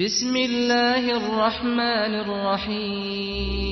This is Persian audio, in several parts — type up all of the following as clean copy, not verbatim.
بسم الله الرحمن الرحيم.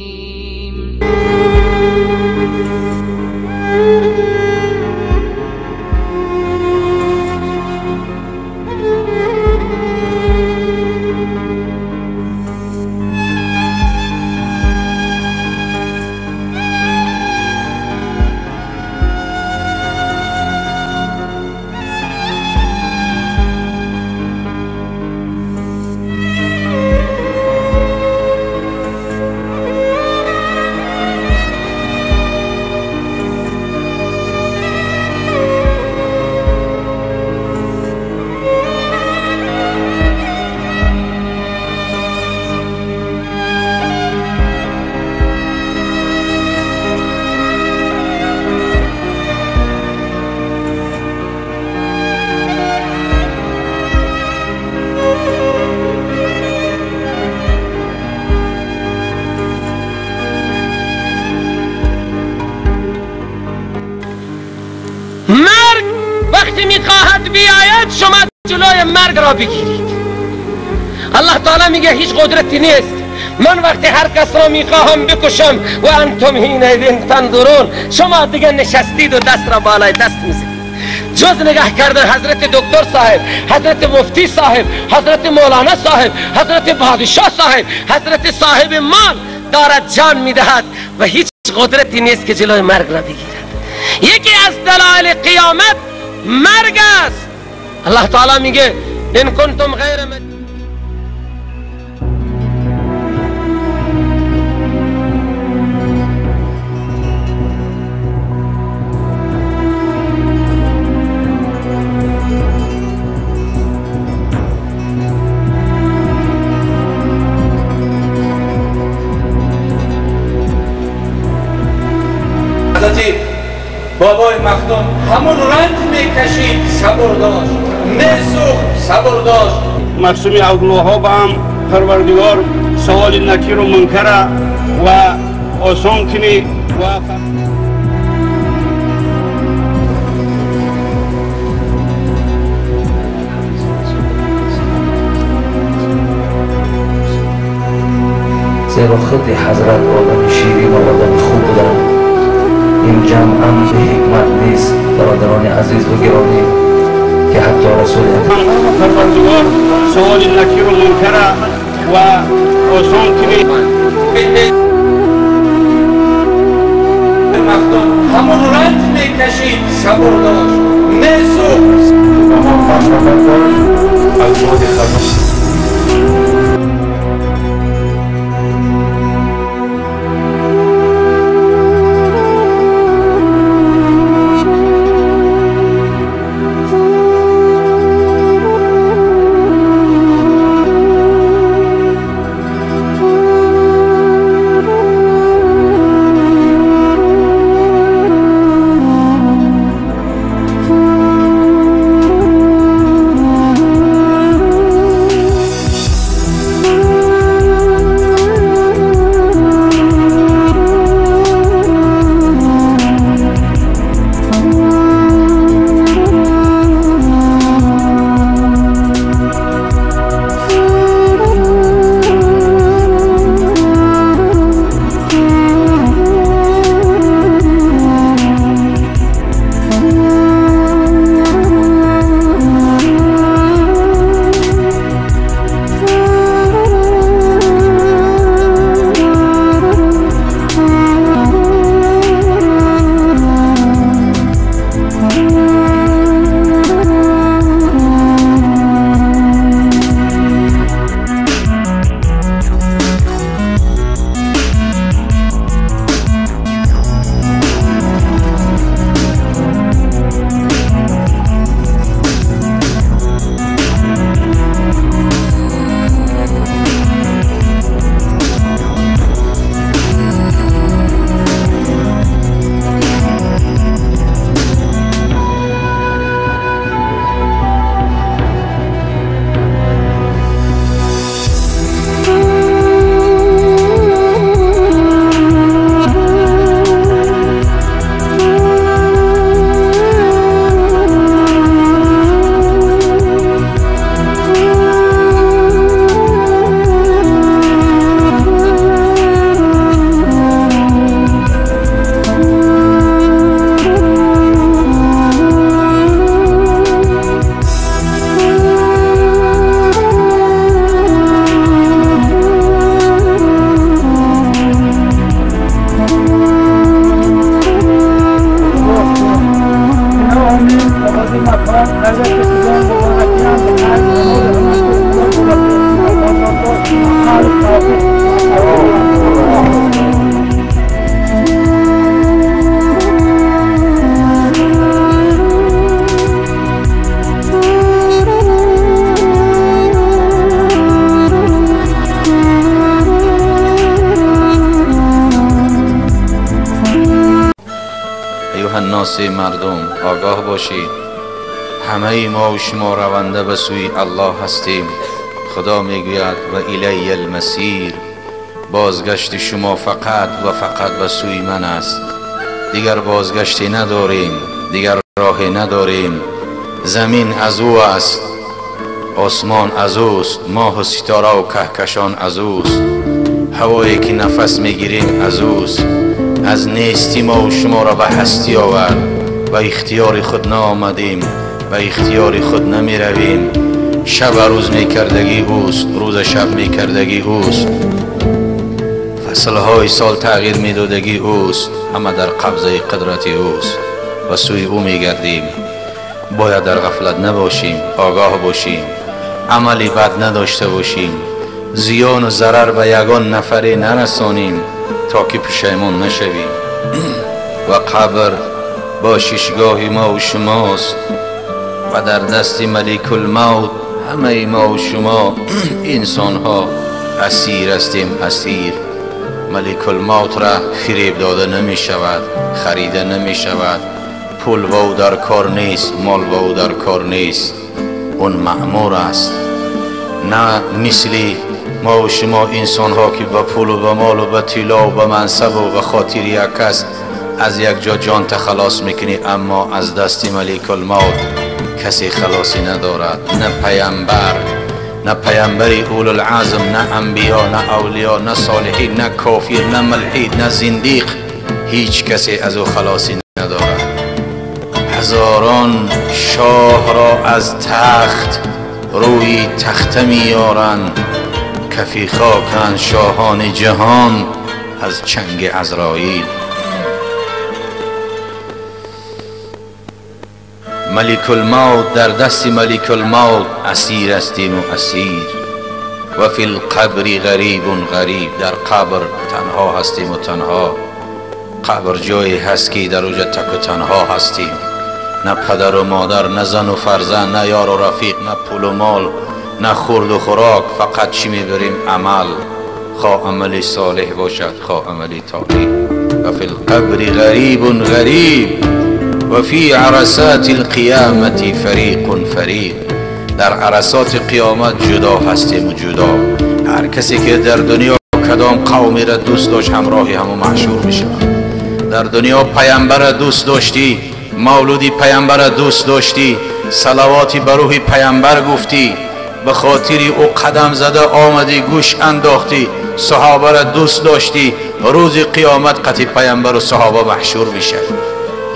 مرگ وقتی میخواهد بیاید شما جلوی مرگ را بگیرید. الله تعالی میگه هیچ قدرتی نیست. من وقتی هر کس را میخواهم بکشم و انتم حینئذ تنظرون، شما دیگه نشستید و دست را بالای دست میزنید. جز نگاه کردن حضرت دکتر صاحب، حضرت مفتی صاحب، حضرت مولانا صاحب، حضرت پادشاه صاحب، حضرت صاحب مال دارد جان میدهد و هیچ قدرتی نیست که جلوی مرگ را بگیرد. یکی از دلایل قیامت مرگ است. الله تعالی میگه ان کنتم غیر بابای مخدوم همون رنج میکشید، صبر داشت، میسوخت، صبر داشت. مقسومی اولیاء با هم پروردگار سوال نکیر و منکر و آسان کنی و زیرا خود حضرت آدم شیرین و آدم خوب بودن. این جمع هم به حکمت نیست برادران عزیز و گرامی که حتی رسول پروردگار سوال نکیر و منکر و آسان کنی مخدوم همون رنج میکشید، صبر داشت، میسوخت. از مورد خدمت مناسب مردم آگاه باشید. همه ما و شما رونده به سوی الله هستیم. خدا میگوید و الی المسیر، بازگشت شما فقط و فقط به سوی من است. دیگر بازگشتی نداریم، دیگر راهی نداریم. زمین از او است، آسمان از اوست، ماه و ستاره و کهکشان از اوست، هوایی که نفس میگیریم از اوست. از نیستی ما و شما را به هستی آورد. و اختیار خود نآمدیم، و اختیار خود نمی رویم. شب روز میکردگی اوست، روز شب میکردگی اوست، فصلهای سال تغییر میدادگی اوست. همه در قبضه قدرت اوست و سوی او میگردیم. باید در غفلت نباشیم، آگاه باشیم، عملی بد نداشته باشیم، زیان و ضرر به یگان نفری نرسانیم تا که پشیمان نشویم. و قبر با ششگاه ما و شماست و در دست ملک الموت همه ما و شما انسان ها اسیر هستیم. اسیر. ملک الموت را فریب داده نمی شود، خریده نمی شود. پول با او در کار نیست، مال با او در کار نیست. اون مأمور است. نه مثلی ما و شما انسان ها که با پول و با مال و با طلا و با منصب و با خاطر یک کس از یک جا جان تخلاص میکنی، اما از دست ملک الموت کسی خلاصی ندارد. نه پیامبر، نه پیامبری اول العزم، نه انبیا، نه اولیا، نه صالحین، نه کافر، نه ملحد، نه زندیق. هیچ کسی از او خلاصی ندارد. هزاران شاه را از تخت روی تخته میارند، کفی خاکند شاهان جهان از چنگ عزراییل. ملک الموت، در دست ملک الموت اسیر هستیم و اسیر. و فی القبر غریب غریب، در قبر تنها هستیم و تنها. قبر جایی هست که در اوجه تک و تنها هستیم. نه پدر و مادر، نه زن و فرزند، نه یار و رفیق، نه پول و مال، نه خورد و خوراک. فقط چی میبریم؟ عمل، خواه عملی صالح باشد خواه عملی طالح. و فی القبر غریب غریب و فی عرصات القیامت فریق فریق، در عرصات قیامت جدا هستیم و جدا. هر کسی که در دنیا کدام قومی را دوست داشت همراهی همو محشور می شود. در دنیا پیامبر را دوست داشتی، مولودی پیامبر را دوست داشتی، صلواتی بر روح پیامبر گفتی، به خاطر او قدم زده آمدی، گوش انداختی، صحابه را دوست داشتی، روز قیامت قطع پیامبر و صحابه محشور می شود.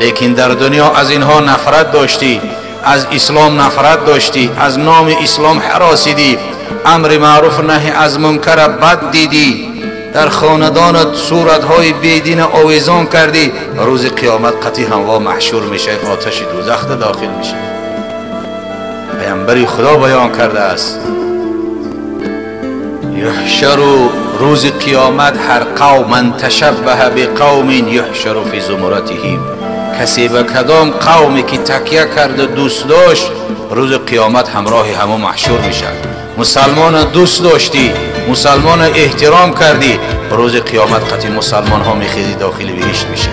لیکن در دنیا از اینها نفرت داشتی، از اسلام نفرت داشتی، از نام اسلام هراسیدی، امر معروف نهی از منکر بد دیدی، در خاندانت صورتهای بیدین آویزان کردی. روز قیامت قطعی هموا محشور میشه، آتش دوزخ داخل میشه. پیامبر خدا بیان کرده است یحشر، روز قیامت هر قوم من تشبه بقوم یحشر فی زمرتهم، کسی به کدام قومی که تکیه کرده دوست داشت روز قیامت همراه همه محشور میشه. مسلمان دوست داشتی، مسلمان احترام کردی، روز قیامت قطعی مسلمان ها میخیزی داخل بهشت میشه.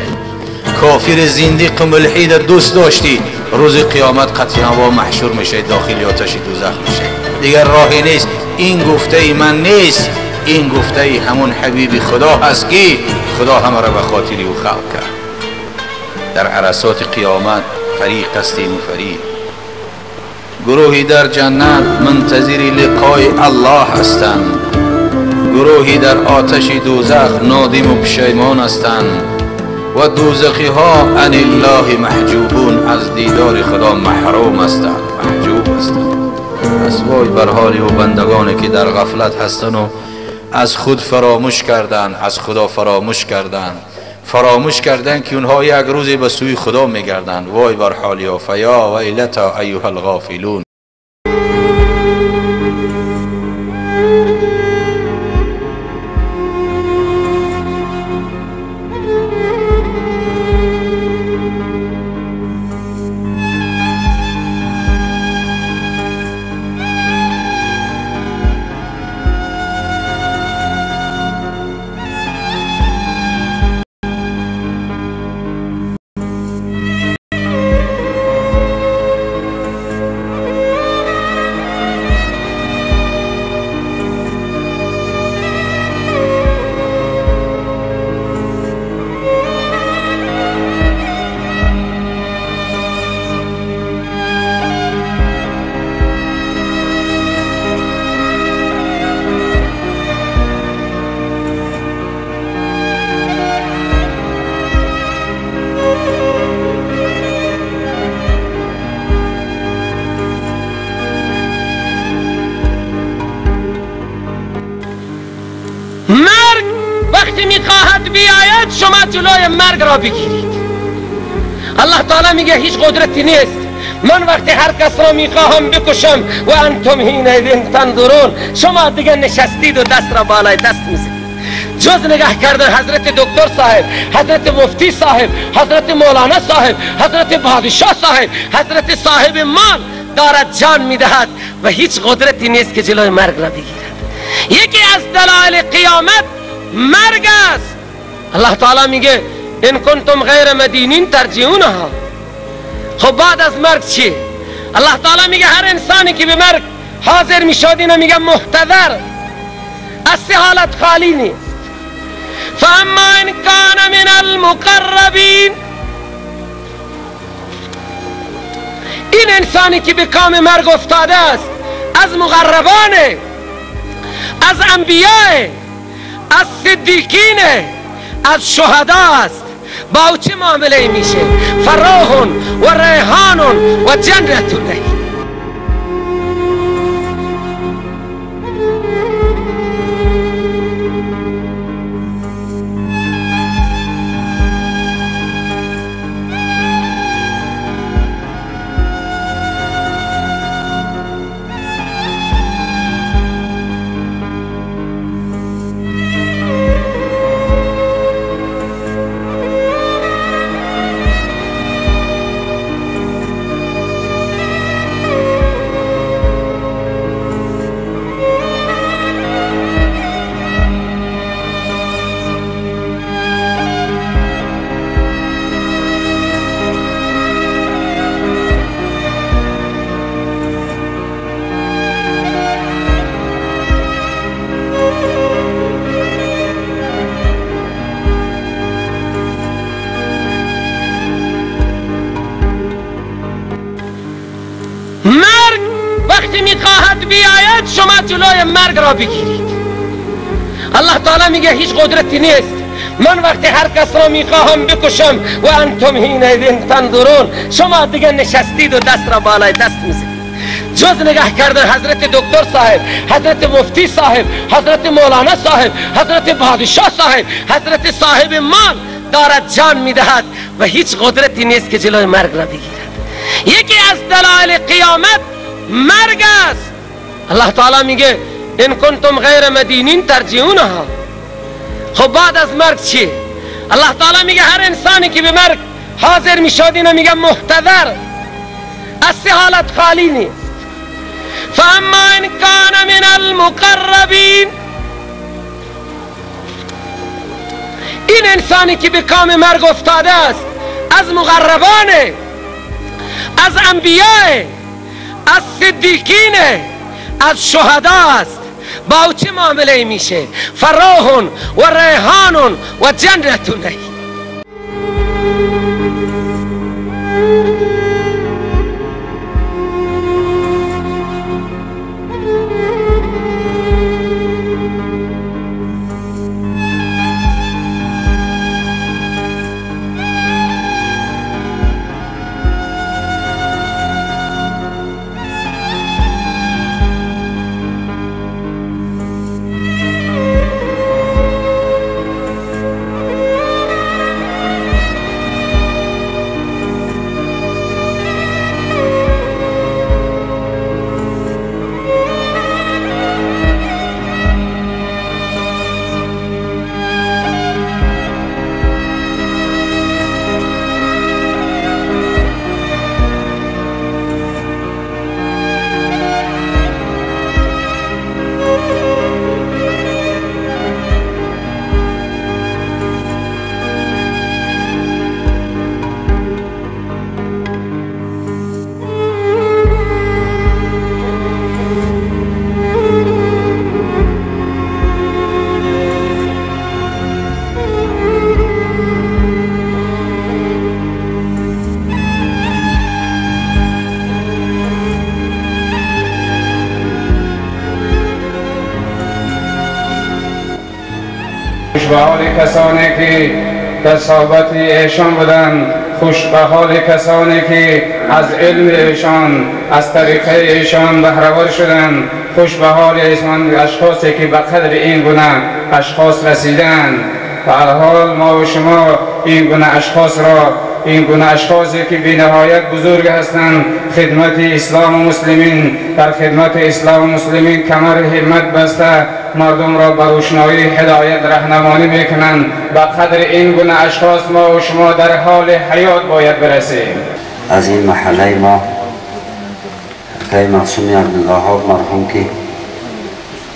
کافر زندیق ملحد دوست داشتی، روز قیامت قطعی همه محشور میشه، داخل آتش دوزخ میشه. دیگر راهی نیست. این گفته من نیست، این گفته همون حبیب خدا هست که خدا همه را به خاطر او خلق کرد. در عرصات قیامت فریق هستیم و فریق. گروهی در جنت منتظر لقای الله هستند، گروهی در آتش دوزخ نادم و پشیمان هستند. و دوزخی ها عن الله محجوبون، از دیدار خدا محروم هستند، محجوب هستند. از وای بر حال و بندگانی که در غفلت هستند و از خود فراموش کردند، از خدا فراموش کردند، فراموش کردند که اونها یک روزی به سوی خدا میگردند. وای بر حالیا، فیا ویلتا ایها الغافلون. میخواهد بیاید شما جلوی مرگ را بگیرید. الله تعالی میگه هیچ قدرتی نیست. من وقتی هر کس را میخواهم بکشم و انتم حینئذ تنظرون، شما دیگه نشستید و دست را بالای دست میزنید. جز نگاه کردن حضرت دکتر صاحب، حضرت مفتی صاحب، حضرت مولانا صاحب، حضرت بادشاه صاحب، حضرت صاحب مال دارد جان میدهد و هیچ قدرتی نیست که جلوی مرگ را بگیرد. یکی از دلایل قیامت مرگ است. الله تعالی میگه ان کنتم غیر مدینین ترجعونها. خب بعد از مرگ چی؟ الله تعالی میگه هر انسانی که به مرگ حاضر میشد اینو میگه محتضر، از سه حالت خالی نیست. فاما ان کان من المقربین، این انسانی که به کام مرگ افتاده است از مقربانه، از انبیاء، از صدیقین، از شهدا است. با او چه معامله میشه؟ فراح و ریحان و جنت نعیم. مرگ وقتی میخواهد بیاید شما جلوی مرگ را بگیرید. الله تعالی میگه هیچ قدرتی نیست. من وقتی هر کس را میخواهم بکشم و انتم حینئذ تنظرون، شما دیگه نشستید و دست را بالای دست میزنید. جز نگاه کردن حضرت دکتر صاحب، حضرت مفتی صاحب، حضرت مولانا صاحب، حضرت بادشاه صاحب، حضرت صاحب مال دارد جان میدهد و هیچ قدرتی نیست که جلوی مرگ را بگیرد. یکی از دلایل قیامت مرگ است. الله تعالی میگه ان کنتم غیر مدینین ترجعونها. خب بعد از مرگ چی؟ الله تعالی میگه هر انسانی که به مرگ حاضر میشد اینو میگه محتضر، از سه حالت خالی نیست. فاما ان کان من المقربین، این انسانی که به کام مرگ افتاده است از مقربانه، از انبیاء، از صدیقین، از شهدا است. با او چه معامله میشه؟ فراح و ریحان و جنت نعیم. خوش به حال کسانی که در صحبت ایشان بودند، خوش به حال کسانی که از علم ایشان، از طریقه ایشان بهره‌ور شدند، خوش به حال ایشان اشخاصی که به قدر این گونه اشخاص رسیدند. و حال ما و شما این گونه اشخاص را، این گونه اشخاصی که بی نهایت بزرگ هستند خدمت اسلام و مسلمین، در خدمت اسلام و مسلمین کمر همت بسته مردم را به روشنایی هدایت رهنمایی میکنند. به قدر این گونه اشخاص ما و شما در حال حیات باید برسیم. از این محله ما که معصوم عبدالوهاب مرحوم که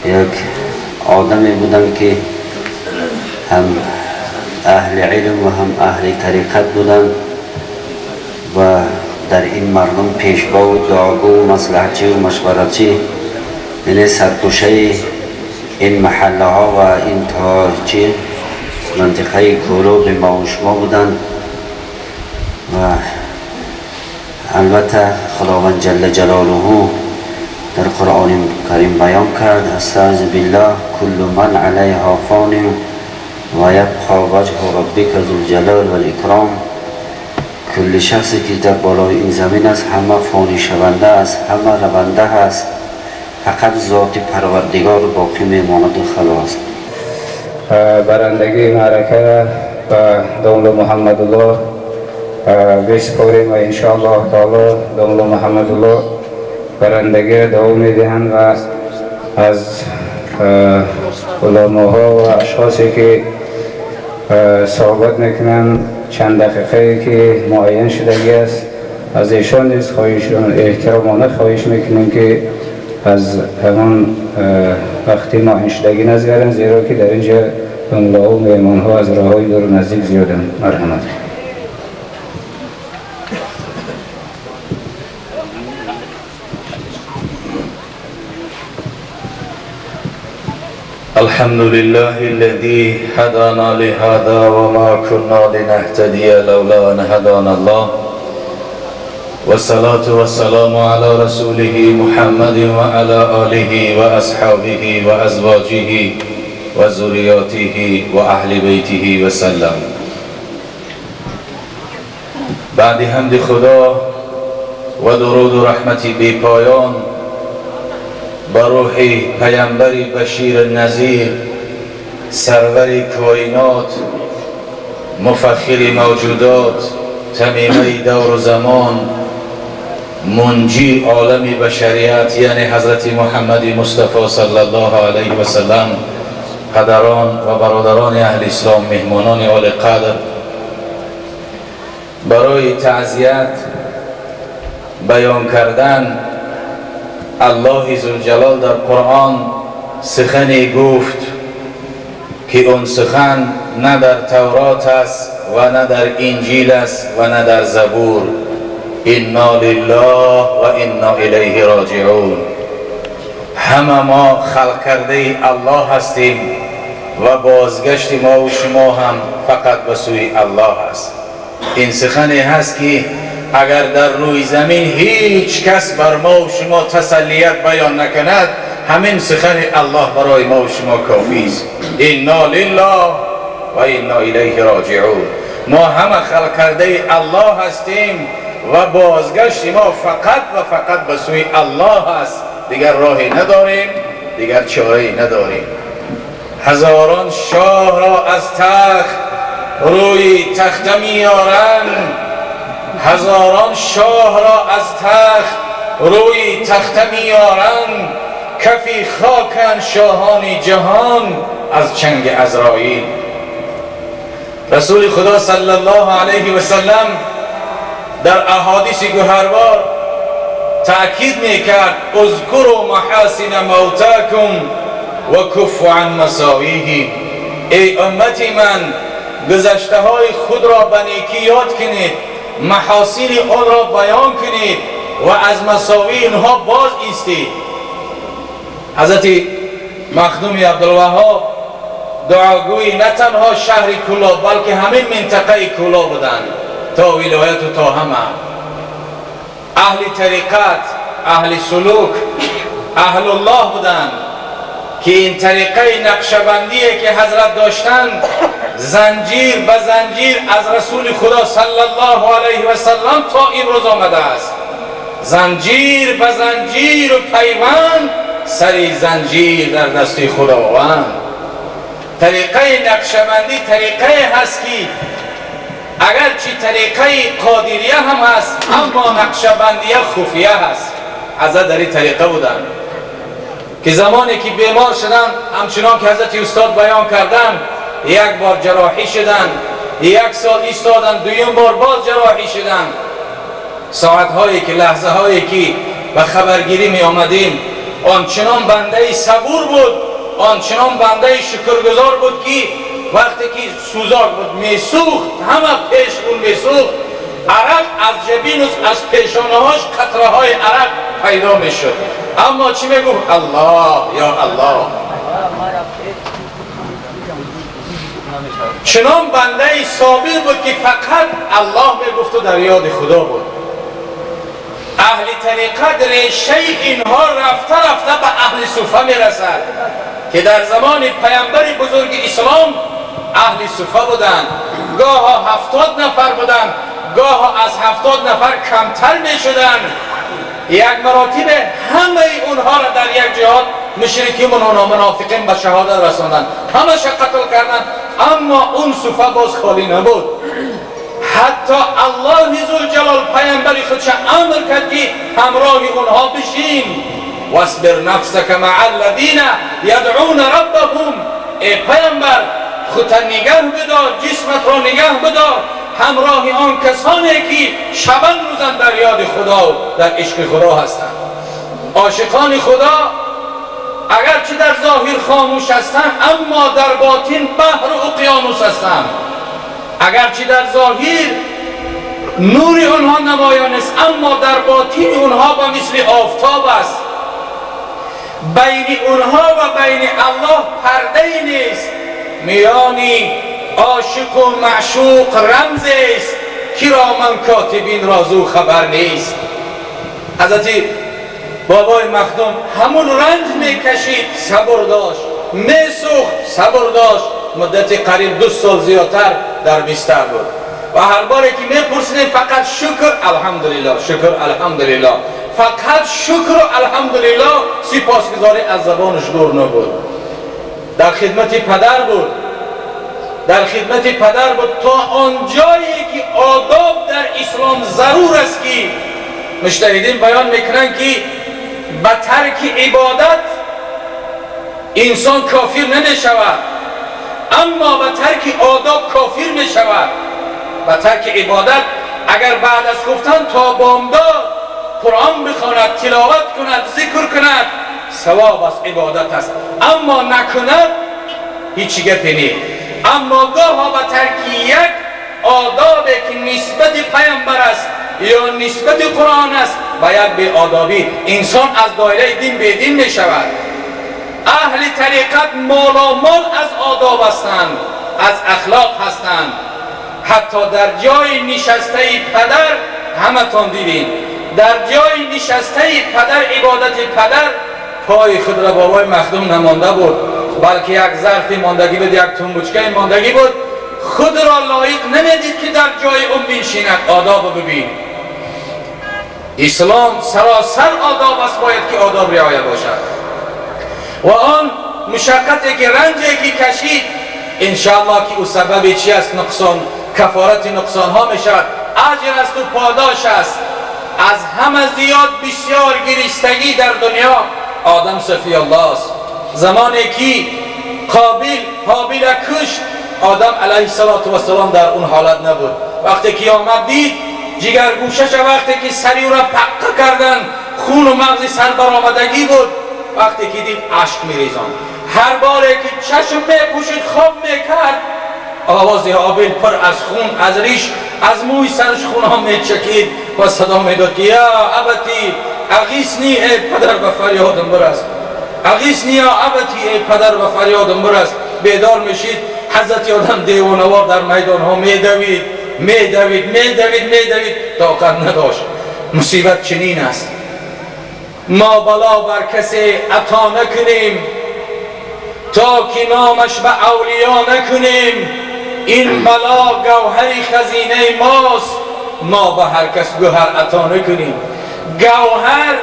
یک آدمی بودن که هم اهل علم و هم اهل طریقت بودن و در این مردم پیشوا و دعاگو و مصلحتچی و مشورتچی، یعنی سرکوشه این محله ها و این تاچی منطقه کولو به ما و شما بودن. و البته خداوند جل جلاله در قرآن کریم بیان کرد: استعوذ بالله کل من علیها فان و یبقى وجه ربک ذو الجلال و الاکرام. کل شخصی که در بالای این زمین است همه فانی شونده است، همه رونده است، فقط ذات پروردگار باقی میماند و خلاص. برندگی معرکه و دولت محمد الله بسپاریم و انشاءالله تعالی دولت محمد الله برندگی دوام میدهند و از علماها و اشخاصی که صحبت میکنن چند دقیقه که معین شدگی است از ایشان نیز احترامانه خواهش میکنیم که از همان وقتی معین شدگی نزگرن، زیرا که در اینجا جمله و میهمان ها از راه های دور و نزدیک زیادن. مرحمت. الحمد لله الذي هدانا لهذا وما كنا لنهتدي لولا أن هدانا الله، والصلاة والسلام على رسوله محمد وعلى آله وأصحابه وأزواجه وذرياته وأهل بيته وسلم. بعد حمد خدا و درود و رحمت بی پایان بر روح پیامبر بشیر نذیر، سرور کائنات، مفخر موجودات، تمیمه دور و زمان، منجی عالم بشریت یعنی حضرت محمد مصطفی صلی الله علیه و سلم، پدران و برادران اهل اسلام، مهمانان آل قدر، برای تعزیت بیان کردن الله ذوالجلال در قرآن سخنی گفت که اون سخن نه در تورات است و نه در انجیل است و نه در زبور. انا لله و انا الیه راجعون. همه ما خلق کرده الله هستیم و بازگشت ما و شما هم فقط به سوی الله است. این سخنی هست که اگر در روی زمین هیچ کس بر ما و شما تسلیت بیان نکند، همین سخن الله برای ما و شما کافی است. انا لله و انا الیه راجعون. ما همه خلق کرده الله هستیم و بازگشت ما فقط و فقط به سوی الله است. دیگر راهی نداریم، دیگر چاره‌ای نداریم. هزاران شاه را از تخت روی تخت میارند، هزاران شاه را از تخت روی تخت میارند، کفی خاکن شاهان جهان از چنگ عزراییل. رسول خدا صلی الله علیه و سلم در احادیث گوهربار تأکید میکرد: اذکروا محاسن موتاکم و کفوا عن مساویه. ای امتی من، گذشته های خود را به نیکی یاد کنید، محاسن آن را بیان کنید و از مساوی اینها باز ایستید. حضرت مخدوم عبدالوهاب دعاگوی نه تنها شهر کولا بلکه همین منطقه کولا بودند تا ولایت و تا همه. اهل طریقت، اهل سلوک، اهل الله بودند که این طریقه نقشبندی که حضرت داشتند زنجیر به زنجیر از رسول خدا صلی الله علیه و سلم تا امروز آمده است. زنجیر به زنجیر و پیوند، سری زنجیر در دست خداوند. طریقه نقشبندی طریقه هست که اگرچه طریقه قادریه هم هست اما نقشبندیه خفیه هست. حضرت در این طریقه بودن که زمانی که بیمار شدن همچنان که حضرت استاد بیان کردن یک بار جراحی شدن، یک سال ایستادن، دویم بار باز جراحی شدن. ساعتهایی که لحظه هایی که به خبرگیری می آمدیم آنچنان بنده صبور بود، آنچنان بنده شکرگزار بود که وقتی که سوزاک بود می سوخت، همه پیش اون می سوخت، عرق از جبین از پیشانه هاش قطره های عرق پیدا می شد. اما چی می گفت؟ الله یا الله. چنان بنده صابر بود که فقط الله می گفت و در یاد خدا بود. اهل طریقت ریشه اینها رفته رفته به اهل صوفه می رسد که در زمان پیامبر بزرگ اسلام اهل صوفه بودند. گاه 70 نفر بودند، گاه از 70 نفر کمتر می شدند. یک مراتب همه اونها را در یک جهاد مشرکین و منافقین به شهادت رساندند، همه شا قتل کردند. اما اون صوفه باز خالی نبود. حتی الله ذوالجلال پیامبر خودش امر کرد که همراه اونها بشین. واصبر نفسک مع الذین یدعون ربهم. ای پیامبر خودت نگه بدار، جسمت را نگه بدار همراه آن کسانی که شبن روزن در یاد خدا در عشق خدا هستند. عاشقان خدا اگرچه در ظاهر خاموش هستند اما در باطن بحر و اقیانوس هستند. اگرچه در ظاهر نور آنها نمایان است اما در باطن آنها به مثل آفتاب است. بین آنها و بین الله پرده نیست. میان عاشق و معشوق رمز است، کرامان کاتبین رازو خبر نیست. حضرت بابای مخدوم همون رنج میکشید، صبر داشت، میسوخت، صبر داشت. مدت قریب 2 سال زیادتر در بستر بود و هر باری که میپرسیدیم فقط شکر الحمدلله، شکر الحمدلله، فقط شکر الحمدلله، سپاسگزاری از زبانش دور نبود. در خدمت پدر بود، در خدمت پدر بود تا آنجایی که آداب در اسلام ضرور است که مجتهدین بیان میکنن که به ترک عبادت انسان کافر نمی شود، اما به ترک آداب کافر می شود. به ترک عبادت اگر بعد از گفتن تا بامداد قرآن بخواند، تلاوت کند، ذکر کند، ثواب از عبادت است، اما نکند هیچ گپی نیست. اما گاه به ترک یک آدابی که نسبت پیامبر است یا نسبت قرآن است و یک بی آدابی انسان از دایره دین به دین می شود. اهل طریقت مالامال از آداب هستند، از اخلاق هستند. حتی در جای نشسته پدر همتون دیدین، در جای نشسته پدر عبادت پدر پای خود را بابای مخدوم نمانده بود، بلکه یک ظرف ماندگی بود، یک تنبوچکه ماندگی بود. خود را لایق نمیدید که در جای اون بنشیند. آداب ببین. اسلام سراسر آداب است، باید که آداب رعایت باشد. و آن مشقتی که رنجی که کشید انشاءالله که او سبب چی است؟ نقصان، کفارت نقصان ها میشد، اجر است و پاداش است. از همه زیاد بسیار گریستگی در دنیا آدم صفی الله است. زمانی که قابیل کشت آدم علیه السلام در اون حالت نبود. وقتی که آمد دید جگرگوشش، وقتی که سری را پقه کردن خون و مغز سر برآمدگی بود، وقتی که دید اشک میریزان. هر باره که چشم میپوشید خواب میکرد آواز آبیل پر از خون از ریش از موی سرش خون ها میچکید و صدا میداد که یا ابتی اغیثنی ای پدر و فریادم برست، اغیثنی یا ابتی ای پدر و فریادم برست. بیدار میشید. حضرت آدم دیوانوار در میدان ها میدوید طاقت نداشت. مصیبت چنین است. ما بلا بر کسی عطا نکنیم تا که نامش به اولیا نکنیم. این بلا گوهری خزینه ماست، ما به هر کس گوهر عطا نکنیم. گوهر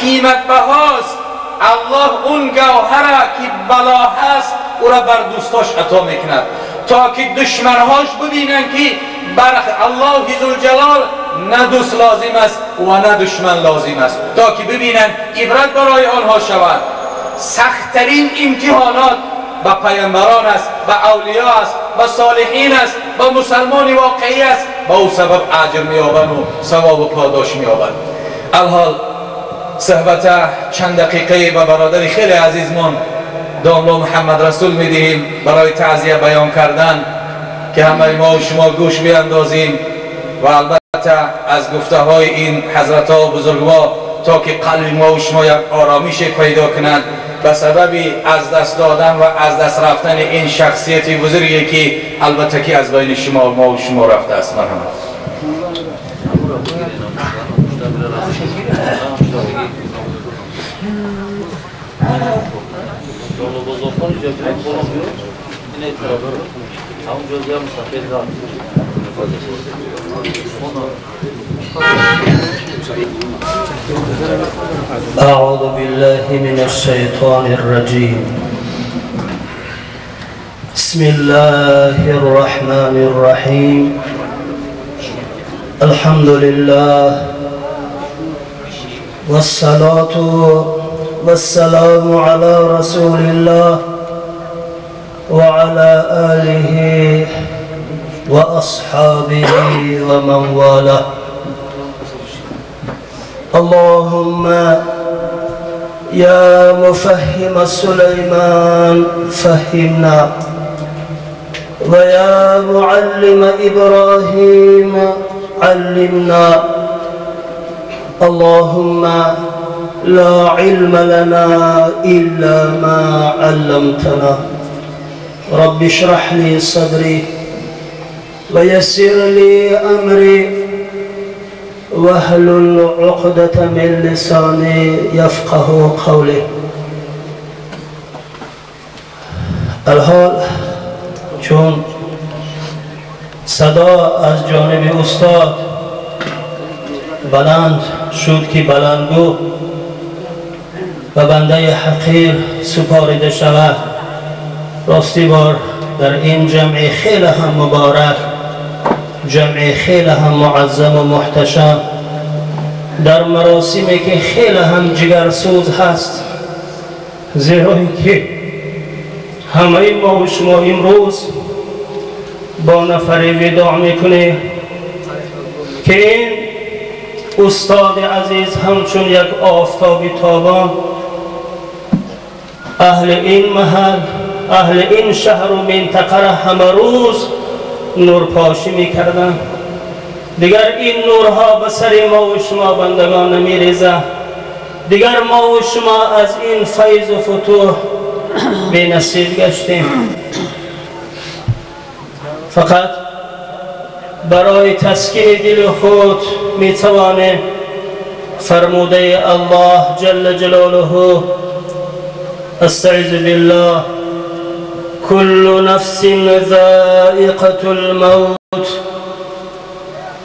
قیمت بهاست. الله اون گوهر که بلا هست او را بر دوستاش عطا میکند تا که دشمنهاش ببینن که بر الله ذوالجلال نه دوست لازم است و نه دشمن لازم است، تا که ببینن عبرت برای آنها شود. سختترین امتحانات به پیامبران است، به اولیا است، به صالحین است، به مسلمان واقعی است، با او سبب اجر می‌یابند و ثواب و پاداش می‌یابند. الحال صحبت چند دقیقه به برادر خیلی عزیزمان داملا محمد رسول میدهیم برای تعزیه بیان کردن که همه ما و شما گوش بیندازیم و البته از گفته های این حضرت ها و بزرگوار تا که قلب ما و شما یک آرامش پیدا کنند به سبب از دست دادن و از دست رفتن این شخصیت بزرگی که البته که از بین شما ما و شما رفته است. مرحمت. أعوذ بالله من الشيطان الرجيم. بسم الله الرحمن الرحيم. الحمد لله والصلاة والسلام على رسول الله وعلى آله وأصحابه ومن والاه. اللهم يا مفهم سليمان فهمنا، ويا معلم إبراهيم علمنا. اللهم لا علم لنا إلا ما علمتنا. رب اشرح لي صدري ويسر لي أمري واحلل عقدة من لساني يفقه قولي. الحال چون صدا از جانب استاد بلند شد که بلندگو و بنده حقیر سپاریده شود، راستی بار در این جمع خیلی هم مبارک، جمع خیلی هم معظم و محتشم، در مراسمی که خیلی هم جگرسوز هست، زیرا اینکه همه ما و شما امروز با نفر وداع میکنیم که این استاد عزیز همچون یک آفتابی تابان اهل این محل، اهل این شهر و منطقه را همه روز نورپاشی میکردن. دیگر این نورها به سر ما و شما بندگان نمیریزه، دیگر ما و شما از این فیض و فتوح بی نصیب گشتیم. فقط برای تسکین دل خود میتوانیم فرموده الله جل جلاله استعذ بالله كل نفس ذائقة الموت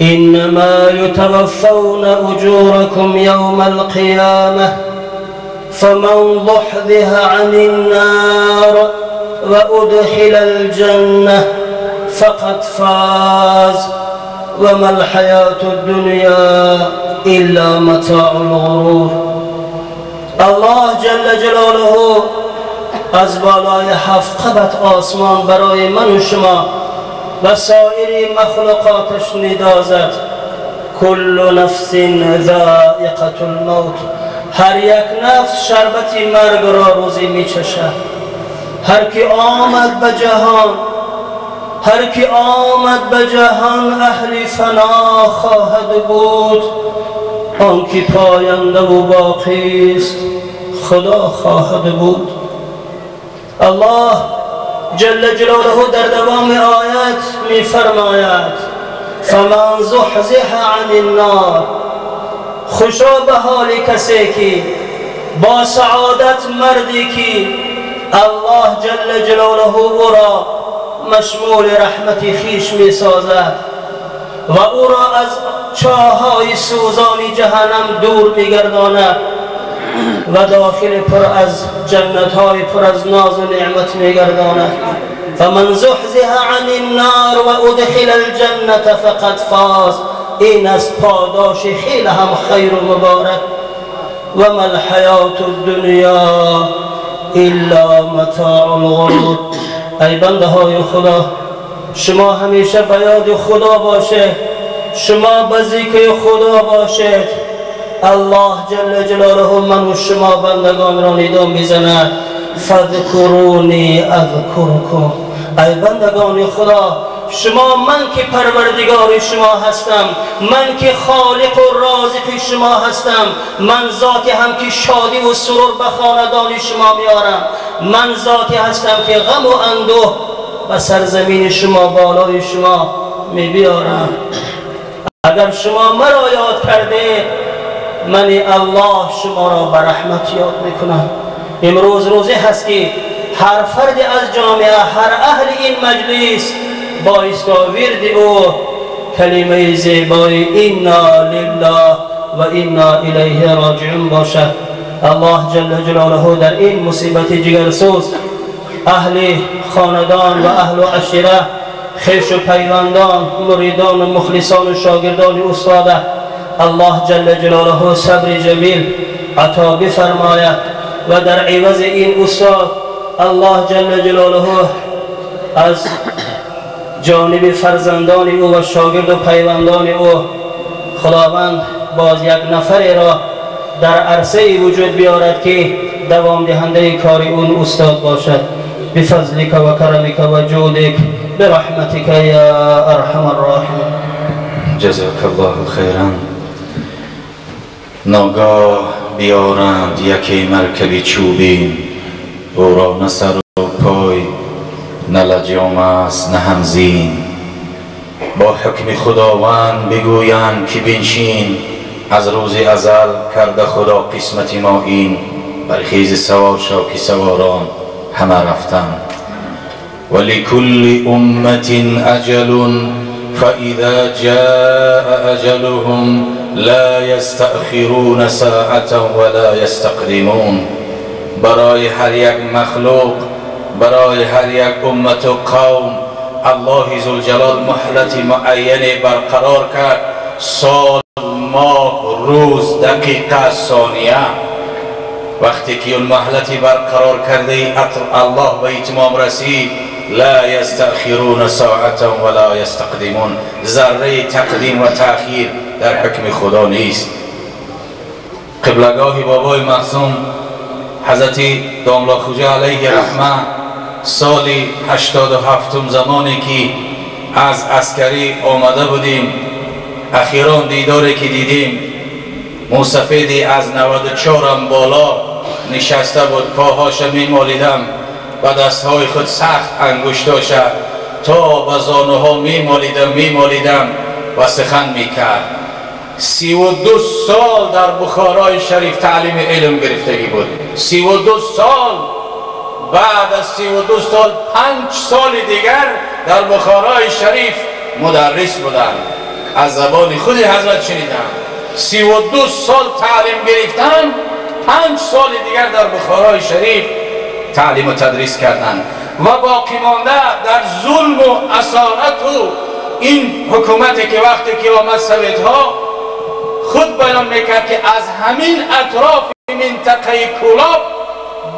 إنما يتوفون أجوركم يوم القيامة فمن ضحضح عن النار وأدخل الجنة فقد فاز وما الحياة الدنيا إلا متاع الغرور. الله جل جلاله از بالای 7 قبط آسمان برای من و شما و سایر مخلوقاتش ندا زد کل نفس ذائقة الموت. هر یک نفس شربت مرگ را روزی می چشد. هر کی آمد به جهان، هر کی آمد به جهان اهل فنا خواهد بود، آن کی پاینده و باقی است خدا خواهد بود. الله جل جلاله در دوام آیت می فرماید فمن زحزح عن النار. خوشا به حال کسی که با سعادت مردی که الله جل جلاله او را مشمول رحمت خیش می سازد و او را از چاهای سوزان جهنم دور می گرداند و داخل پر از جنت‌های پر از ناز و نعمت می‌گرداند. فمن زحزح عن النار و ادخل الجنة فقد فاز. این از پاداش خیلی هم خیر و مبارک. و ما الحیات الدنیا الا متاع الغرور. ای بنده های خدا، شما همیشه به یاد خدا باشید، شما به ذکر خدا باشید. الله جل جلاله من و شما بندگان را ندا میزند فذکرونی اذکرکم. ای بندگان خدا، شما من که پروردگار شما هستم، من که خالق و رازق شما هستم، من ذاتی هم که شادی و سرور به خاندان شما میارم، من ذاتی هستم که غم و اندوه به سرزمین شما بالای شما میبیارم. اگر شما مرا یاد کرده، من الله شما را به رحمت یاد میکنم. امروز روزی هست که هر فرد از جامعه، هر اهل این مجلس باعث ورد او کلمه زیبای انا لله و انا الیه راجعون باشد. الله جل جلاله در این مصیبت جگرسوز اهل خاندان و اهل و عشیره، خویش و پیوندان، مریدان و مخلصان و شاگردان استاده، الله جل جلاله صبر جمیل عطا بفرماید و در عوض این استاد الله جل جلاله از جانب فرزندان او و شاگرد و پیوندان او خداوند باز یک نفر را در عرصه وجود بیارد که دوام دهنده کار اون استاد باشد. بفضلک و کرمک و جودک برحمتک یا ارحم الراحمین. جزاک الله خیرا. ناگاه بیارند یکی مرکبی چوبین، او را نه سر و پای، نه لجام است نه همزین. با حکم خداوند بگویند که بنشین، از روز ازل کرده خدا قسمت ما این. برخیز سوار شو که سواران همه رفتن. ولکل امت اجل فاذا جاء اجلهم لا يستأخرون ساعة ولا يستقدمون. برای هر یک مخلوق، برای هر یک امت و قوم الله ذوالجلال مهلت معینه برقرار کرد. سال، ماه، روز، دقیقه، ثانیه. وقتی که اون مهلتی برقرار کرده الله به اتمام رسید، لا یستأخرون ساعتا ولا یستقدمون. ذره تقدیم و تأخیر در حکم خدا نیست. قبلگاه بابای معصوم حضرت داملا خوجه علیه رحمه سال 87 زمانی که از عسکری آمده بودیم، اخیرا دیداری که دیدیم، موسفیدی از 94 هم بالا نشسته بود، پاهاش میمالیدم و دستهای خود سخت انگشتاش تا به زانوها میمالیدم و سخن میکرد. 32 سال در بخارای شریف تعلیم علم گرفتگی بود. 32 سال. بعد از 32 سال 5 سال دیگر در بخارای شریف مدرس بودن. از زبان خود حضرت شنیدم. 32 سال تعلیم گرفتن، 5 سال دیگر در بخارای شریف تعلیم و تدریس کردن و باقی مانده در ظلم و اسارت و این حکومتی که وقتی که آمد سویدها خود بیان میکرد که از همین اطراف منطقه کولاب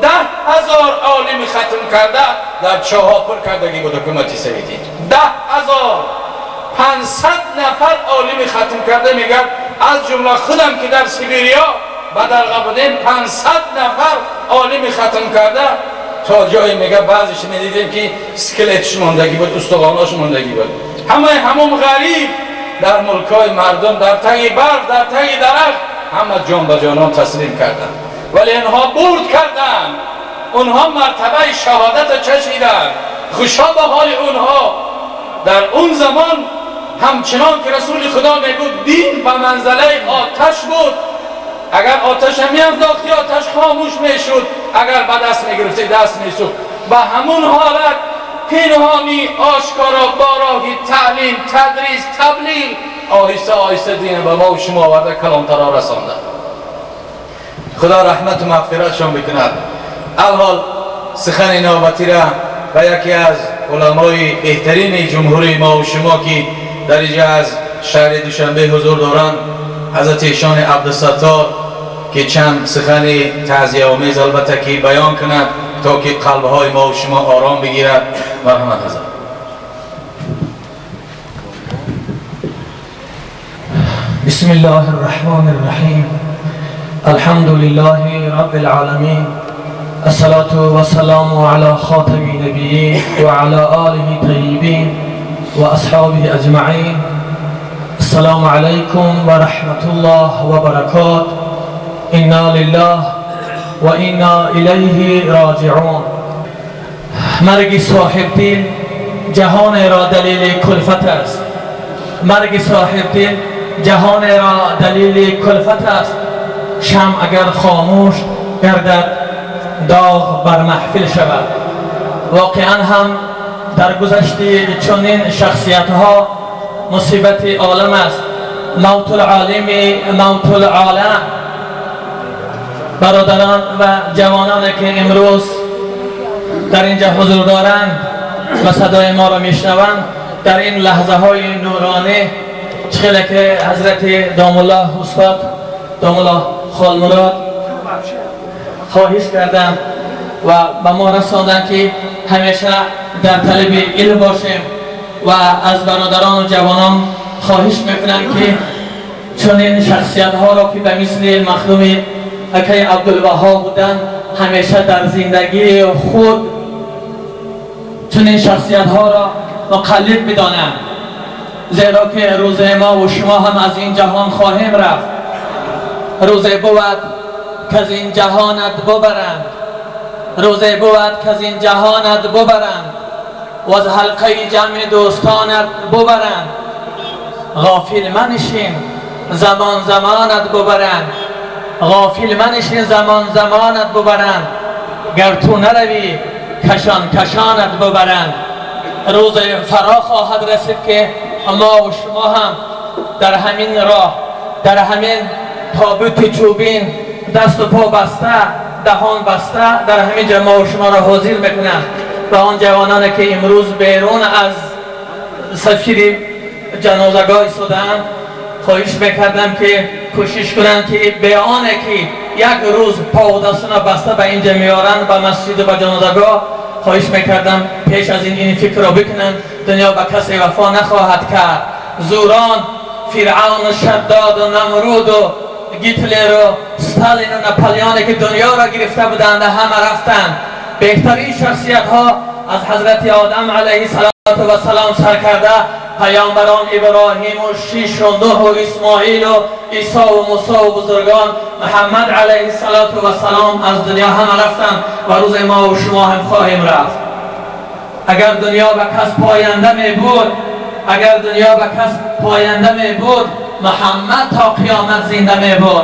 10,000 عالم ختم کرده در چاها پر کردگی بود حکومت سویدی. 10,000 500 نفر عالم ختم کرده میگه، از جمله خودم که در سیبریا بدرقه بودیم 500 نفر عالم ختم کرده. تا جایی میگه بعضیش میدیدیم که اسکلتش ماندگی بود، استخواناش ماندگی بود. همون غریب در ملکای مردم در تنگ برف، در تنگ درخت همه جان به جانان تسلیم کردن، ولی اینها برد کردن، اونها مرتبه شهادت چشیدن. خوشا به حال اونها. در اون زمان همچنان که رسول خدا میگود دین به منزله آتش بود. اگر آتش میانداختی آتش خاموش میشد، اگر به دست میگرفتی دست میسوخت. به همون حالت پنهانی آشکارا با راهی تعلیم، تدریس، تبلیغ آهسته آهسته دین به ما و شما آورده، کلانترا رسانده. خدا رحمت و مغفرتشان بکند. الحال سخن نوبتی را به یکی از علمای بهترین جمهوری ما و شما که در اینجا از شهر دوشنبه حضور دارند، حضرت ایشان عبدالستار که چند سخن تعزیه آمیز البته که بیان کند تا که قلبهای ما و شما آرام بگیرد. مرحمت حضرت. بسم الله الرحمن الرحیم. الحمد لله رب العالمین. الصلاة والسلام على خاتم النبیین و على آله طیبین و اصحابه اجمعین. السلام علیکم و رحمت الله و برکاته. انا لله و انا الیه راجعون. مرگ صاحب دل جهان را دلیل کلفت است. مرگ صاحب دل جهان را دلیل کلفت است. شمع اگر خاموش گردد داغ بر محفل شود. واقعا هم در گذشته چنین شخصیت ها مصیبت عالم است. موت العالم موت العالم. برادران و جوانانی که امروز در اینجا حضور دارند و صدای ما را میشنوند، در این لحظه های نورانی چخیلی که حضرت دام الله استاد دام الله خال مراد خواهش کردم و به ما رساندن که همیشه در طلب علم باشیم و از برادران و جوانان خواهش میکنم که چنین شخصیت ها را که به مثل مخدوم اکی عبدالوهاب بودن همیشه در زندگی خود چنین شخصیت ها را مقلد بدانم، زیرا که روز ما و شما هم از این جهان خواهیم رفت. روزی بود که از این جهانت ببرند، روزی بود که از این جهانت ببرند و از حلقه جمع دوستانت ببرند. غافل منشین زمان زمانت ببرند، غافل منشین زمان زمانت ببرند. گر تو نروی کشان کشانت ببرند. روز فرا خواهد رسید که ما و شما هم در همین راه، در همین تابوت چوبین دست و پا بسته، دهان بسته در همین جا ما و شما را حاضر میکنم. و آن جوانانی که امروز بیرون از سفیر جنازگاه ایستادند خواهش میکردم که کوشش کنند که به آنه که یک روز پا و دستنا بسته به اینجا میارند به مسجد و به جنازگاه، خواهش میکردم پیش از این فکر را بکنند. دنیا به کسی وفا نخواهد کرد. زوران فرعون و شداد و نمرود و گیتلر و ستالین و ناپلیونه که دنیا را گرفته بودند همه رفتند. بهترین شخصیت ها از حضرت آدم علیه السلام سر کرده پیامبران ابراهیم و شیش و نوح و اسماعیل و عیسی و موسی و بزرگان محمد علیه السلام از دنیا همه رفتند و روز ما و شما هم خواهیم رفت. اگر دنیا به کس پاینده می بود، اگر دنیا به کس پاینده می بود، محمد تا قیامت زنده می بود.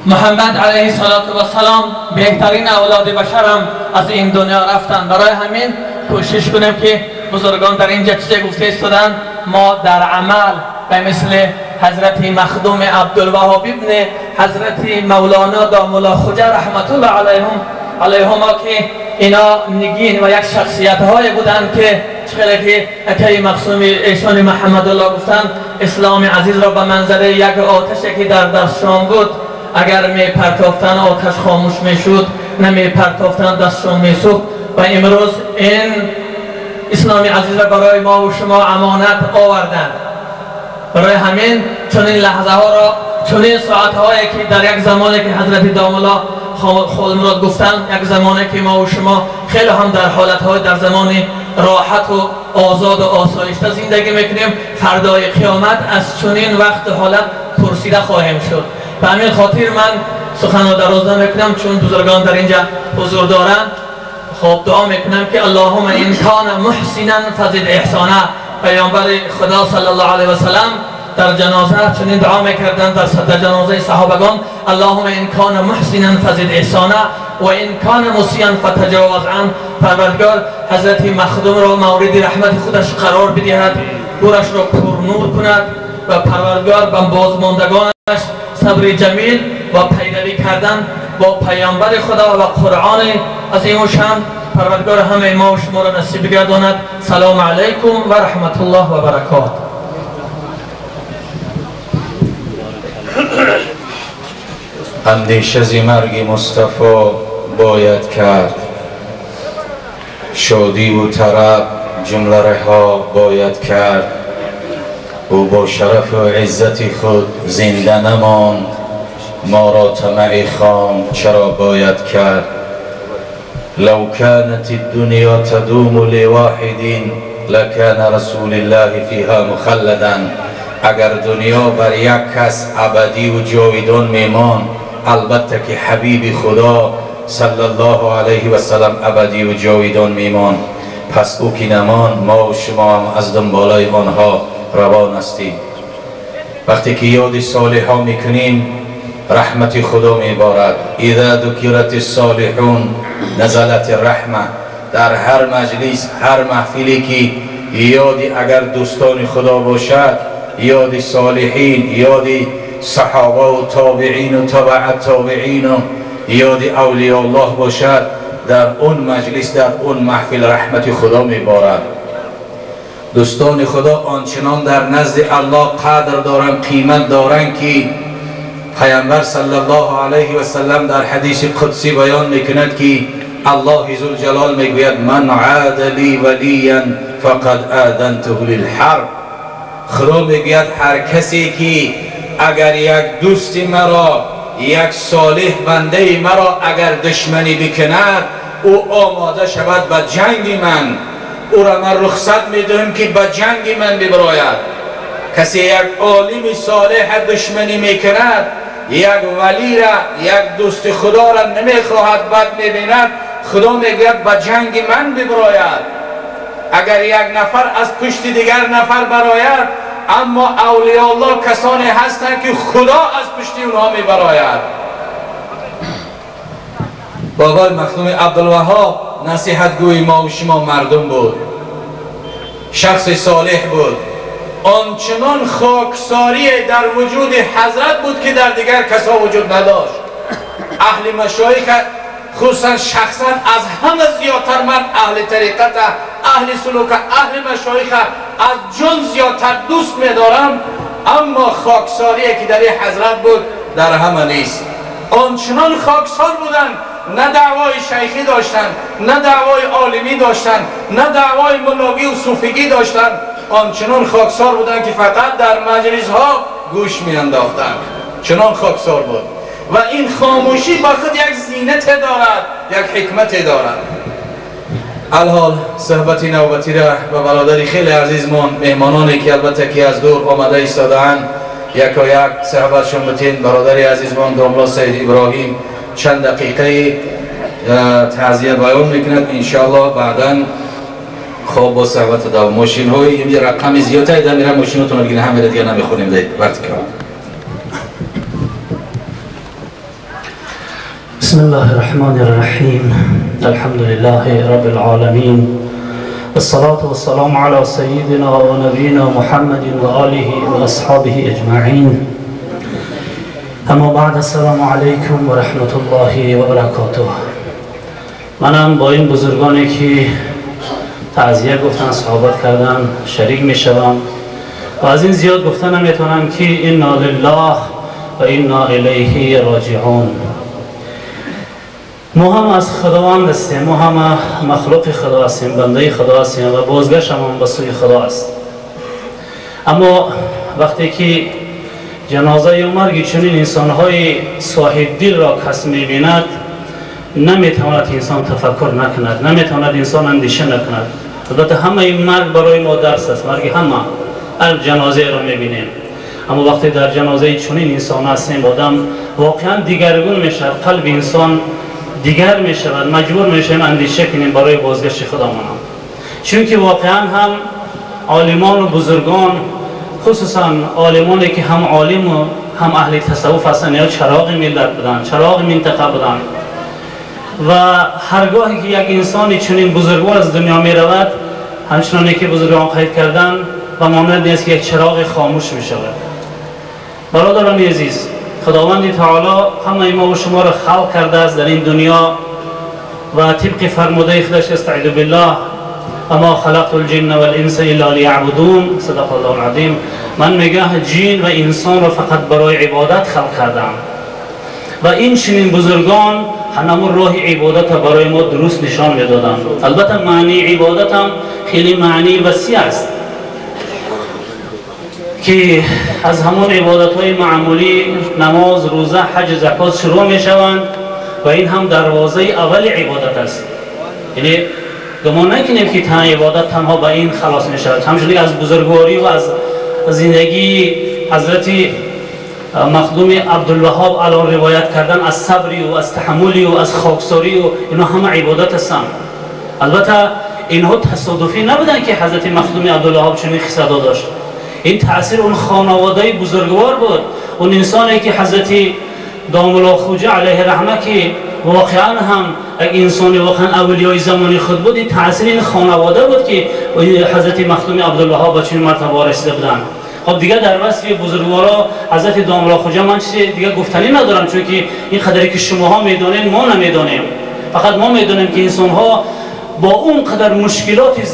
محمد علیه السلام بهترین اولاد بشرم از این دنیا رفتن. برای همین کوشش کنیم که بزرگان در اینجا چیزی گفته ایستادن ما در عمل به مثل حضرت مخدوم عبدالوهاب ابن حضرت مولانا دام الله خجا رحمت الله علیهما که اینا نگین و یک شخصیت های بودند که چخیلی که اکی مقصوم ایشان محمد الله گفتن اسلام عزیز را به منظره یک آتشی که در دستشان بود، اگر می پرتافتن آتش خاموش می شد، نمی پرتافتن دستشان می سوخت. و امروز این اسلام عزیز را برای ما و شما امانت آوردند. برای همین چنین لحظه ها را، چنین ساعت هایی که در یک زمانی که حضرت دام الله خال مراد گفتن، یک زمانی که ما و شما خیلی هم در حالت های در زمان راحت و آزاد و آسایشته زندگی میکنیم، فردای قیامت از چنین وقت حالت پرسیده خواهیم شد. به همین خاطر من سخن را دراز نمیکنم چون بزرگان در اینجا حضور دارند. خب دعا میکنم که اللهم ان کان محسنا فزد احسانه. پیامبر خدا صلی الله علیه و سلم در جنازه چنین دعا میکردند در صدر جنازه صحابگان: اللهم ان کان محسنا فزد احسانه و ان کان مسیئا فتجاوز عنه. پروردگار حضرت مخدوم را مورد رحمت خودش قرار بدهد، گورش را پرنور کند و پروردگار به بازماندگانش صبر جمیل و پیروی کردن با پیامبر خدا و قرآن عظیم و شان پروردگار همه ما و شما را نصیب گرداند. سلام علیکم و رحمت الله و برکاته. اندیشه از مرگ مصطفی باید کرد، شادی و طرب جمله رها باید کرد. او با شرف و عزت خود زنده نماند، ما را طمع خام چرا باید کرد. لو كانت الدنيا تدوم لواحد لكان رسول الله فيها مخلدا. اگر دنیا بر یک کس ابدی و جاودان میمان، البته که حبیب خدا صلی الله علیه و سلم ابدی و جاودان میمان. پس او که نمان، ما و شما هم از دنبالای آنها روان هستیم. وقتی که یاد صالحان میکنیم رحمت خدا میبارد. اذا ذکرت الصالحون نزلت الرحمه. در هر مجلس، هر محفلی که یادی اگر دوستان خدا باشد، یاد صالحین، یاد صحابه و تابعین و تبع تابعین و یاد اولیاء الله باشد، در اون مجلس، در اون محفل رحمت خدا میبارد. دوستان خدا آنچنان در نزد الله قدر دارند، قیمت دارند که پیامبر صلی الله علیه و سلم در حدیث قدسی بیان میکند که الله ذوالجلال میگوید من عاد لی ولیا فقد آذنته للحرب. خدا میگوید هر کسی که اگر یک دوست مرا، یک صالح بنده مرا اگر دشمنی بکند، او آماده شود به جنگ من، او را من رخصت میدهم که به جنگ من ببراید. کسی یک عالم صالح دشمنی میکند، یک ولی را، یک دوست خدا را نمیخواهد، بد میبیند، خدا میگوید به جنگ من ببراید. اگر یک نفر از پشت دیگر نفر براید، اما اولیاء الله کسانی هستند که خدا از پشت اونها میبراید. بابای مخدوم عبدالوهاب نصیحتگوی ما و شما مردم بود، شخص صالح بود. آنچنان خاکساری در وجود حضرت بود که در دیگر کسا وجود نداشت. اهل مشایخ خصوصا شخصا از همه زیادتر من اهل طریقت، اهل سلوک، اهل مشایخ از جان زیادتر دوست می‌دارم، اما خاکساری که در حضرت بود در همه نیست. آنچنان خاکسار بودند، نه دعوای شیخی داشتند، نه دعوای عالمی داشتند، نه دعوای ملاوی و صوفیگی داشتند. آنچنان خاکسار بودند که فقط در مجلس ها گوش می‌انداختند. چنان خاکسار بود و این خاموشی با خود یک زینت دارد، یک حکمت دارد. الحال صحبت نوبتی را به برادری خیلی عزیزمان، مهمانانی که البته که از دور آمده ایستاده‌اند، یک و یک صحبتشون بتین. برادری عزیزمان داملا سید ابراهیم چند دقیقه تعزیه بیان میکند، انشاءالله بعداً خواب با صحبت دارم. ماشین های این رقم زیاد هایی در میرم، ماشیناتون رو دیگه همه دیگه نمیخونیم دید وقتی که بسم الله الرحمن الرحیم. الحمد لله رب العالمین، والصلاة والسلام على سيدنا و نبینا محمد و آله و اصحابه اجمعین. اما بعد، السلام علیکم و رحمت الله و برکاته. منم با این بزرگانی که تعزیه گفتن، صحبت کردن شریک می شوم و از این زیاد گفتن نمیتونم که انا لله و انا الیه راجعون. ما هم از خداوند هستیم، ما هم مخلوق خدا هستیم، بنده خدا هستیم و بازگشت هم به سوی خدا است. اما وقتی که جنازه و مرگ چنین انسان‌های صاحب دل را کس می‌بیند، نمیتواند انسان تفکر نکند، نمیتواند انسان اندیشه نکند. البته همه این مرگ برای ما درس است، مرگ همه جنازه را می‌بینیم، اما وقتی در جنازه چنین انسان هستیم، آدم واقعا دیگرگون میشود، قلب انسان دیگر میشود، مجبور میشیم اندیشه کنیم برای بازگشت خودمان. چون که واقعا هم عالمان و بزرگان، خصوصا عالمانی که هم عالم و هم اهل تصوف هستند، یا چراغ ملت بودند، چراغ منطقه بودند، و هرگاهی که یک انسانی چنین بزرگوار از دنیا می رود، همچنانی که بزرگان قید کردن و مانند نیست که یک چراغ خاموش می شود. برادران عزیز، خداوند تعالی همه ما و شما را خلق کرده است در این دنیا و طبق فرموده خودش استعیذ بالله اما خلقت الجن والانس الا لیعبدون صدق الله العظیم. من میگه جن و انسان را فقط برای عبادت خلق کردم و این چنین بزرگان همون راه عبادت برای ما درست نشان میدادند. البته معنی عبادت هم خیلی معنی وسیع است که از همون عبادت های معمولی نماز، روزه، حج، زکات شروع می شوند و این هم دروازه اول عبادت است. یعنی گمان نکنیم که تنها عبادت تنها به این خلاص می شود. همچنین از بزرگواری و از زندگی حضرت مخدوم عبدالوهاب الان روایت کردن از صبری و از تحملی و از خاکساری و اینا همه عبادت هستند. البته اینها تصادفی نبودن که حضرت مخدوم عبدالوهاب چنین خصلت‌ها داشت. این تأثیر اون خانواده بزرگوار بود. اون انسانی که حضرت دام الله خوجه علیه رحمه که واقعا هم یک انسانی واقعا اولیای زمانی خود بود، این تأثیر این خانواده بود که حضرت مخدوم عبدالوهاب به چنین مرتبه رسیده بودند. خب دیگه در وصف بزرگوارا حضرت دام الله خوجه من چیزی دیگه گفتنی ندارم، چون که این قدری که شماها میدونین ما نمیدونیم. فقط ما میدونیم که انسان ها با اون قدر مشکلات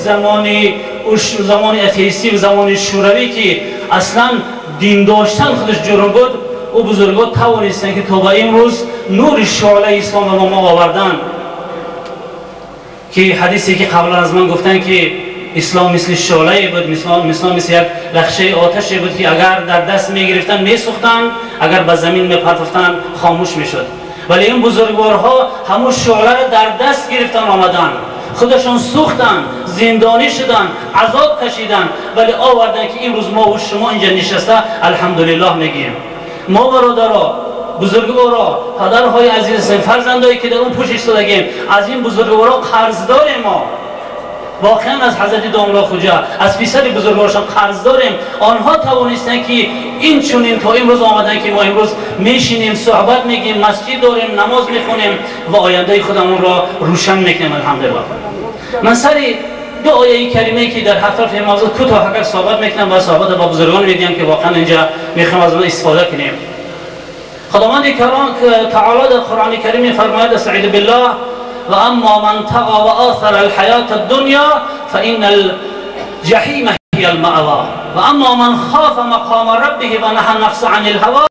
زمان اتیستی و زمان شوروی که اصلا دین داشتن خودش جرم بود، او بزرگان توانستن که تا به امروز نور شعله اسلام به ما آوردن. که حدیثی که قبلا از من گفتن که اسلام مثل شعله بود، اسلام مثل یک لخشه آتشی بود که اگر در دست میگرفتن میسوختن، اگر به زمین میپرتفتن خاموش میشد. ولی این بزرگوارها همون شعله را در دست گرفتن آمدن، خودشان سوختن، زندانی شدن، عذاب کشیدن، ولی آوردن که امروز ما و شما اینجا نشسته الحمدلله میگیم. ما برادرها، بزرگوارا، پدرهای عزیز، فرزندایی که در اون پشت ایستادگیم، از این بزرگوارا قرض داریم. ما واقعا از حضرت دام الله خوجه، از پیسر بزرگوارشان قرض داریم. آنها توانستن که این چنین تا امروز آمدن که ما امروز میشینیم، صحبت میگیم، مسجد داریم، نماز میخونیم و آینده خودمون را روشن میکنیم الحمدلله. من سری دو آیه کریمه که در اطراف این موضوع کوتاه اگر صحبت میکنم و صحبت با بزرگان میگم که واقعا اینجا میخوام از اون استفاده کنیم. خداوند تعالی در قرآن کریم فرماید استعیذ بالله و اما من طغى و آثر الحیات الدنیا فإن الجحیم هی المأوى و اما من خاف مقام ربه و نهى النفس عن الهوى